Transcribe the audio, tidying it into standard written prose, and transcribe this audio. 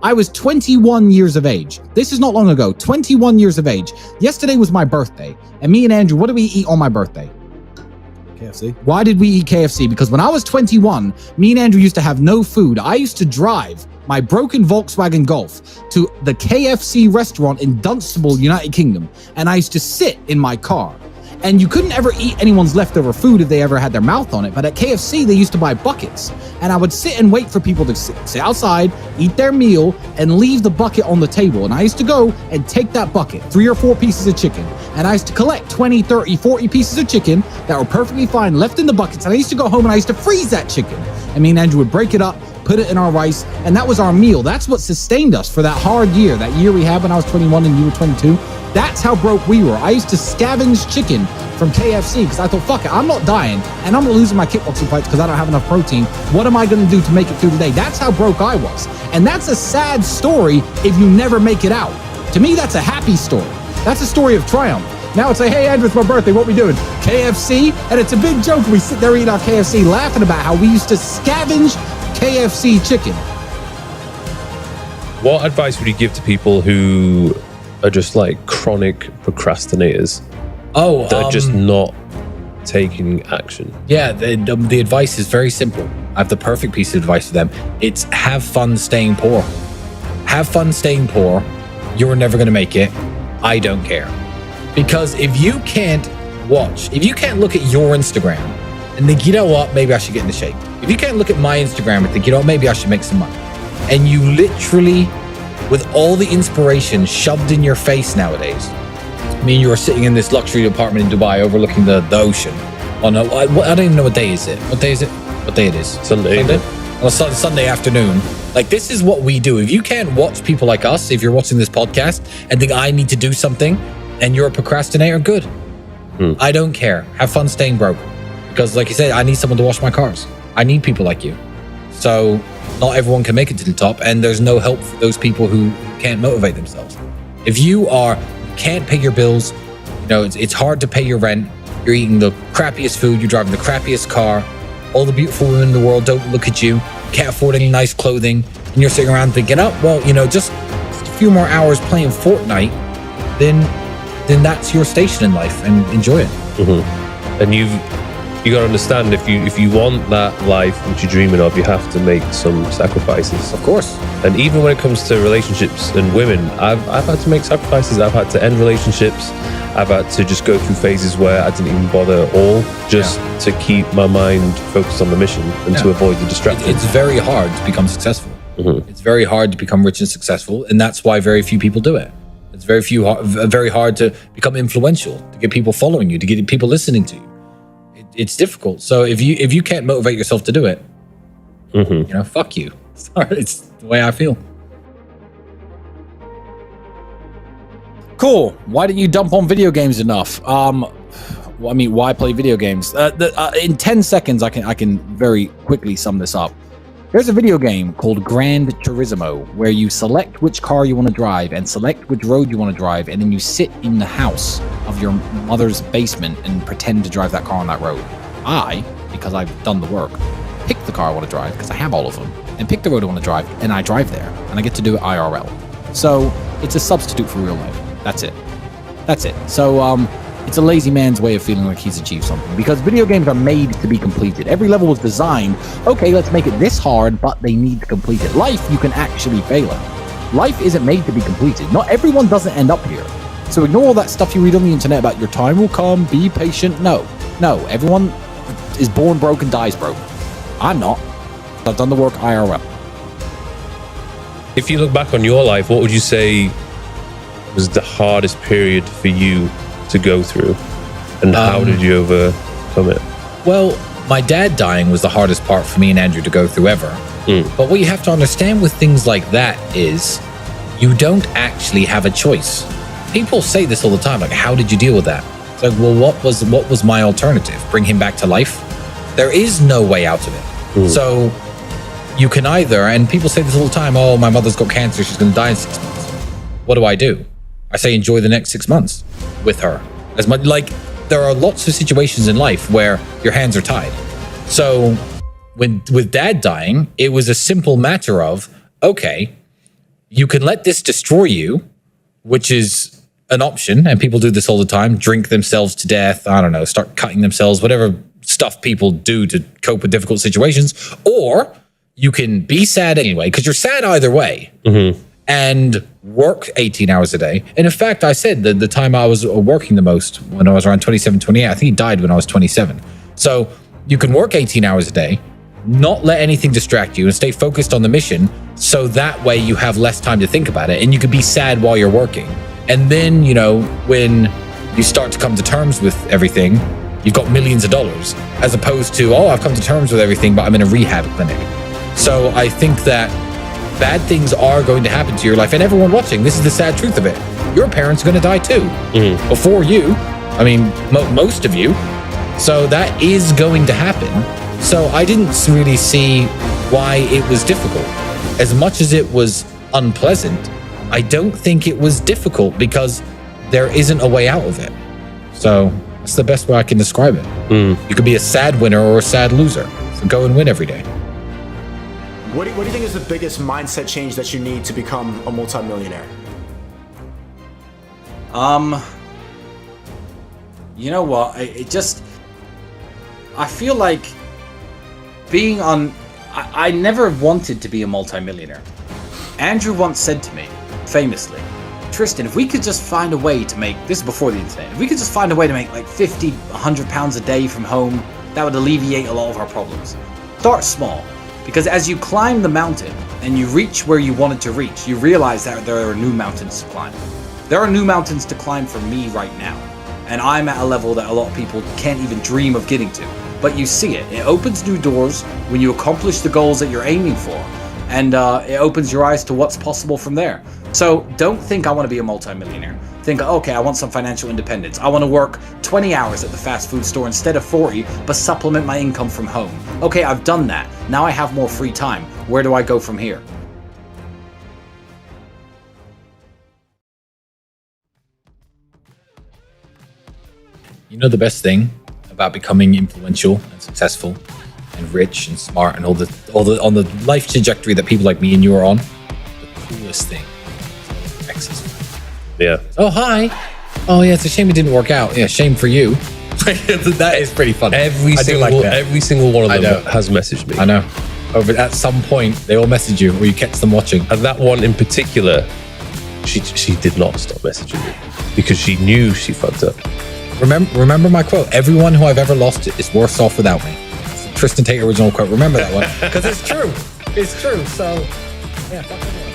I was 21 years of age. This is not long ago, 21 years of age. Yesterday was my birthday. And me and Andrew, what did we eat on my birthday? KFC. Why did we eat KFC? Because when I was 21, me and Andrew used to have no food. I used to drive my broken Volkswagen Golf to the KFC restaurant in Dunstable, United Kingdom. And I used to sit in my car. And you couldn't ever eat anyone's leftover food if they ever had their mouth on it. But at KFC, they used to buy buckets. And I would sit and wait for people to sit outside, eat their meal, and leave the bucket on the table. And I used to go and take that bucket, 3 or 4 pieces of chicken. And I used to collect 20, 30, 40 pieces of chicken that were perfectly fine left in the buckets. And I used to go home and I used to freeze that chicken. And me and Andrew would break it up, put it in our rice, and that was our meal. That's what sustained us for that hard year, that year we had when I was 21 and you were 22. That's how broke we were. I used to scavenge chicken from KFC because I thought, fuck it, I'm not dying and I'm not losing my kickboxing fights because I don't have enough protein. What am I going to do to make it through the day? That's how broke I was. And that's a sad story if you never make it out. To me, that's a happy story. That's a story of triumph. Now it's like, hey, Andrew, it's my birthday. What we doing? KFC? And it's a big joke. We sit there eating our KFC laughing about how we used to scavenge KFC chicken. What advice would you give to people who are just like chronic procrastinators? They're just not taking action. Yeah, the advice is very simple. I have the perfect piece of advice for them. It's have fun staying poor. Have fun staying poor. You're never going to make it. I don't care. Because if you can't look at your Instagram and think, you know what, maybe I should get into shape. If you can't look at my Instagram and think, you know what, maybe I should make some money. And you literally, with all the inspiration shoved in your face nowadays, I mean, you are sitting in this luxury apartment in Dubai overlooking the ocean. Oh no, I don't even know what day is it. What day is it? What day it is? Sunday. Well, Sunday afternoon. Like, this is what we do. If you can't watch people like us, if you're watching this podcast and think I need to do something and you're a procrastinator, good. I don't care. Have fun staying broke. Because like you said, I need someone to wash my cars. I need people like you. So not everyone can make it to the top, and there's no help for those people who can't motivate themselves. If you can't pay your bills, you know, it's hard to pay your rent, you're eating the crappiest food, you're driving the crappiest car, all the beautiful women in the world don't look at you, can't afford any nice clothing, and you're sitting around thinking, oh, well, you know, just a few more hours playing Fortnite, then that's your station in life, and enjoy it. And you got to understand, if you want that life which you're dreaming of, you have to make some sacrifices. Of course. And even when it comes to relationships and women, I've had to make sacrifices. I've had to end relationships. I've had to just go through phases where I didn't even bother at all, just to keep my mind focused on the mission and to avoid the distractions. It's very hard to become successful. It's very hard to become rich and successful, and that's why very few people do it. It's very hard to become influential, to get people following you, to get people listening to you. It's difficult. So if you can't motivate yourself to do it, you know, fuck you. Sorry, it's the way I feel. Cool. Why didn't you dump on video games enough? Well, I mean, why play video games? In 10 seconds, I can very quickly sum this up. There's a video game called Gran Turismo where you select which car you want to drive and select which road you want to drive, and then you sit in the house of your mother's basement and pretend to drive that car on that road. I, because I've done the work, pick the car I want to drive because I have all of them, and pick the road I want to drive, and I drive there, and I get to do it IRL. So it's a substitute for real life. That's it. So it's a lazy man's way of feeling like he's achieved something, because video games are made to be completed. Every level was designed, okay, let's make it this hard, but they need to complete it. Life, you can actually fail at. Life isn't made to be completed. Not everyone doesn't end up here. So ignore all that stuff you read on the internet about your time will come, be patient. No, everyone is born broke and dies broke. I'm not. I've done the work IRL. If you look back on your life, what would you say was the hardest period for you to go through, and how did you overcome it? Well, my dad dying was the hardest part for me and Andrew to go through ever. But what you have to understand with things like that is you don't actually have a choice. People say this all the time, like, how did you deal with that? It's like, well, what was my alternative? Bring him back to life? There is no way out of it. So you can either, and people say this all the time, oh, my mother's got cancer, she's going to die in 6 months. What do? I say enjoy the next 6 months with her. As much, like, there are lots of situations in life where your hands are tied. So with dad dying, it was a simple matter of, okay, you can let this destroy you, which is an option. And people do this all the time, drink themselves to death. I don't know, start cutting themselves, whatever stuff people do to cope with difficult situations. Or you can be sad anyway, because you're sad either way, and work 18 hours a day. And in fact, I said that the time I was working the most, when I was around 27, 28, I think he died when I was 27. So you can work 18 hours a day, not let anything distract you, and stay focused on the mission. So that way you have less time to think about it, and you can be sad while you're working. And then, you know, when you start to come to terms with everything, you've got millions of dollars, as opposed to, oh, I've come to terms with everything, but I'm in a rehab clinic. So I think that bad things are going to happen to your life. And everyone watching, this is the sad truth of it. Your parents are going to die too. Before you. I mean, most of you. So that is going to happen. So I didn't really see why it was difficult. As much as it was unpleasant, I don't think it was difficult because there isn't a way out of it. So that's the best way I can describe it. You could be a sad winner or a sad loser. So go and win every day. What do you think is the biggest mindset change that you need to become a multimillionaire? You know what? I feel like being on. I never wanted to be a multimillionaire. Andrew once said to me, famously, Tristan, if we could just find a way to make, this is before the internet, if we could just find a way to make like 50, 100 pounds a day from home, that would alleviate a lot of our problems. Start small. Because as you climb the mountain and you reach where you wanted to reach, you realize that there are new mountains to climb. There are new mountains to climb for me right now. And I'm at a level that a lot of people can't even dream of getting to. But you see it. It opens new doors when you accomplish the goals that you're aiming for. And it opens your eyes to what's possible from there. So don't think I want to be a multimillionaire. Think, okay, I want some financial independence. I want to work 20 hours at the fast food store instead of 40, but supplement my income from home. Okay, I've done that. Now I have more free time. Where do I go from here? You know the best thing about becoming influential and successful and rich and smart and all the on the life trajectory that people like me and you are on? The coolest thing is exercise. Yeah. Oh, hi. Oh, yeah, it's a shame it didn't work out. Yeah, shame for you. That is pretty funny. Every single one of them has messaged me. I know. Oh, but at some point, they all message you or you catch them watching. And that one in particular, she did not stop messaging me because she knew she fucked up. Remember my quote, everyone who I've ever lost is worse off without me. It's the Tristan Tate original quote. Remember that one. Because it's true. It's true. So, yeah, fuck everyone.